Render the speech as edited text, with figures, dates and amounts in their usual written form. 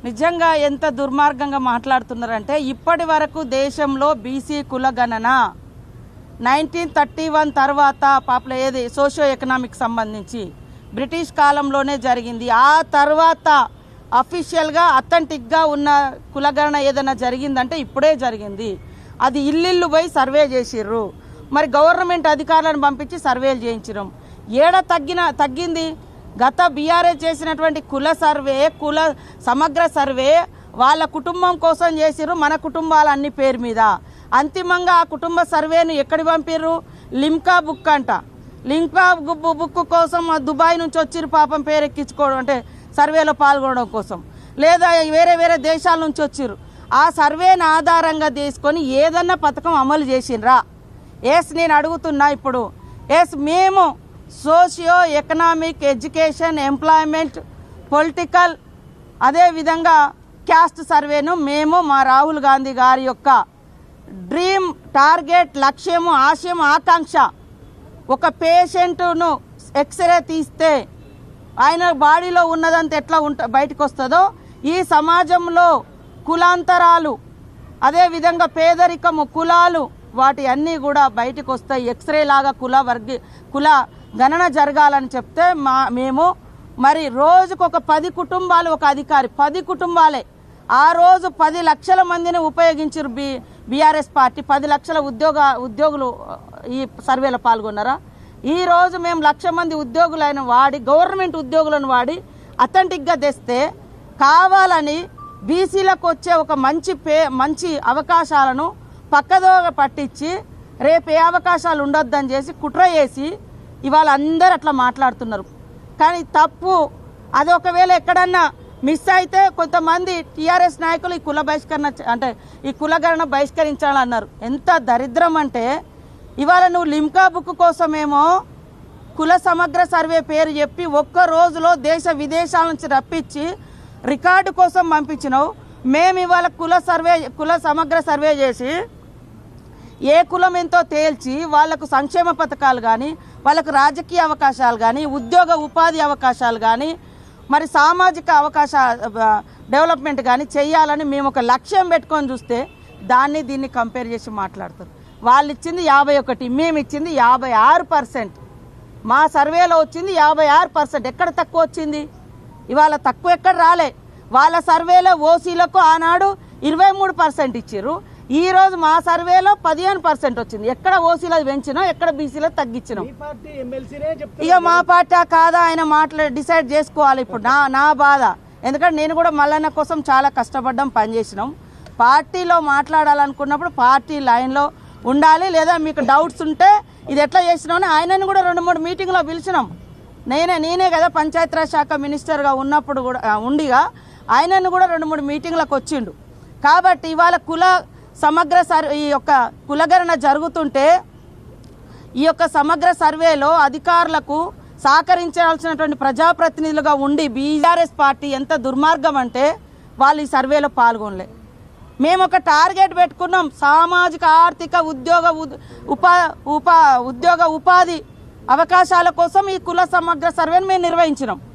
నిజంగా ఎంత దుర్మార్గంగా మాట్లాడుతున్నారంటే ఇప్పటి వరకు దేశంలో బీసీ కులగణన 1931 తర్వాత పాపులర్ ఏది సోషియో ఎకనామిక్ సంబంధించి బ్రిటిష్ కాలంలోనే జరిగింది. ఆ తర్వాత అఫీషియల్గా అథెంటిక్గా ఉన్న కులగణన ఏదైనా జరిగిందంటే ఇప్పుడే జరిగింది. అది ఇల్లు పోయి సర్వే చేసిర్రు. మరి గవర్నమెంట్ అధికారులను పంపించి సర్వేలు చేయించడం ఏడ తగ్గింది. గత బీఆర్ఎస్ చేసినటువంటి కుల సర్వే, కుల సమగ్ర సర్వే వాళ్ళ కుటుంబం కోసం చేసిర్రు, మన కుటుంబాల అన్ని పేరు మీద. అంతిమంగా ఆ కుటుంబ సర్వేను ఎక్కడి పంపిర్రు? లిమ్కా బుక్ అంట. లిమ్కా బుక్ కోసం దుబాయ్ నుంచి వచ్చిర్రు పాపం పేరు ఎక్కించుకోవడం, అంటే సర్వేలో పాల్గొనడం కోసం, లేదా వేరే వేరే దేశాల నుంచి వచ్చిర్రు. ఆ సర్వేను ఆధారంగా తీసుకొని ఏదన్నా పథకం అమలు చేసిండ్రా? నేను అడుగుతున్నా ఇప్పుడు. మేము socio economic, education, employment, political, అదేవిధంగా క్యాస్ట్ సర్వేను మేము మా రాహుల్ గాంధీ గారి యొక్క డ్రీమ్, టార్గెట్, లక్ష్యము, ఆశయం, ఆకాంక్ష. ఒక పేషెంట్ను ఎక్స్రే తీస్తే ఆయన బాడీలో ఉన్నదంతా ఎట్లా బయటకు వస్తుందో ఈ సమాజంలో కులాంతరాలు, అదేవిధంగా పేదరికము, కులాలు, వాటి అన్నీ కూడా బయటకు వస్తాయి. ఎక్స్రే లాగా కుల గణన జరగాలని చెప్తే మేము మరి రోజుకొక 10 కుటుంబాలు, ఒక అధికారి 10 కుటుంబాలే ఆ రోజు 10 లక్షల మందిని ఉపయోగించారు. బీఆర్ఎస్ పార్టీ 10 లక్షల ఉద్యోగులు ఈ సర్వేలో పాల్గొన్నారా? ఈరోజు మేము 1,00,000 మంది ఉద్యోగులను వాడి, గవర్నమెంట్ ఉద్యోగులను వాడి అథెంటిక్గా తెస్తే కావాలని బీసీలకు వచ్చే ఒక మంచి అవకాశాలను పక్కదోవ పట్టించి రేపు ఏ అవకాశాలు ఉండొద్దని చేసి కుట్ర చేసి ఇవాళ అందరు అట్లా మాట్లాడుతున్నారు. కానీ తప్పు. అది ఒకవేళ ఎక్కడన్నా మిస్ అయితే కొంతమంది టీఆర్ఎస్ నాయకులు ఈ కుల బహిష్కరణ, అంటే ఈ కులగణన బహిష్కరించాలన్నారు. ఎంత దరిద్రం అంటే ఇవాళ నువ్వు లిమ్కా బుక్ కోసమేమో కుల సమగ్ర సర్వే పేరు చెప్పి ఒక్క రోజులో దేశ విదేశాల నుంచి రప్పించి రికార్డు కోసం పంపించినావు. మేము ఇవాళ కుల సమగ్ర సర్వే చేసి ఏ కులం ఎంతో తేల్చి వాళ్లకు సంక్షేమ పథకాలు కానీ, వాళ్ళకు రాజకీయ అవకాశాలు కానీ, ఉపాధి అవకాశాలు కానీ, మరి సామాజిక డెవలప్మెంట్ కానీ చేయాలని మేము ఒక లక్ష్యం పెట్టుకొని చూస్తే దీన్ని కంపేర్ చేసి మాట్లాడతారు. వాళ్ళు ఇచ్చింది 51, మేము ఇచ్చింది 56%. మా సర్వేలో వచ్చింది 56%. ఎక్కడ తక్కువ వచ్చింది? ఇవాళ తక్కువ ఎక్కడ రాలే. వాళ్ళ సర్వేలో ఓసీలకు ఆనాడు 23% ఇచ్చారు. ఈరోజు మా సర్వేలో 15% వచ్చింది. ఎక్కడ ఓసీలో పెంచినా, ఎక్కడ బీసీలో తగ్గించినాం. ఇక మా పార్టీ కాదా ఆయన డిసైడ్ చేసుకోవాలి. ఇప్పుడు నా బాధ, ఎందుకంటే నేను కూడా మల్లన్న కోసం చాలా కష్టపడ్డాం, పనిచేసినాం. పార్టీలో మాట్లాడాలనుకున్నప్పుడు పార్టీ లైన్లో ఉండాలి. లేదా మీకు డౌట్స్ ఉంటే ఇది ఎట్లా చేసినామని ఆయనను కూడా 2-3 మీటింగ్లో పిలిచినాం. నేనే కదా పంచాయతీరాజ్ శాఖ మినిస్టర్గా ఉన్నప్పుడు కూడా ఉండిగా ఆయనను కూడా 2-3 మీటింగ్లకు వచ్చిండు. కాబట్టి ఇవాళ సమగ్ర ఈ యొక్క కులగణన జరుగుతుంటే ఈ యొక్క సమగ్ర సర్వేలో అధికారులకు సహకరించాల్సినటువంటి ప్రజాప్రతినిధులుగా ఉండి బీఆర్ఎస్ పార్టీ ఎంత దుర్మార్గం అంటే వాళ్ళు ఈ సర్వేలో పాల్గొనలే. మేము ఒక టార్గెట్ పెట్టుకున్నాం, సామాజిక, ఆర్థిక, ఉద్యోగ ఉపాధి అవకాశాల కోసం ఈ కుల సమగ్ర సర్వేను మేము నిర్వహించినాం.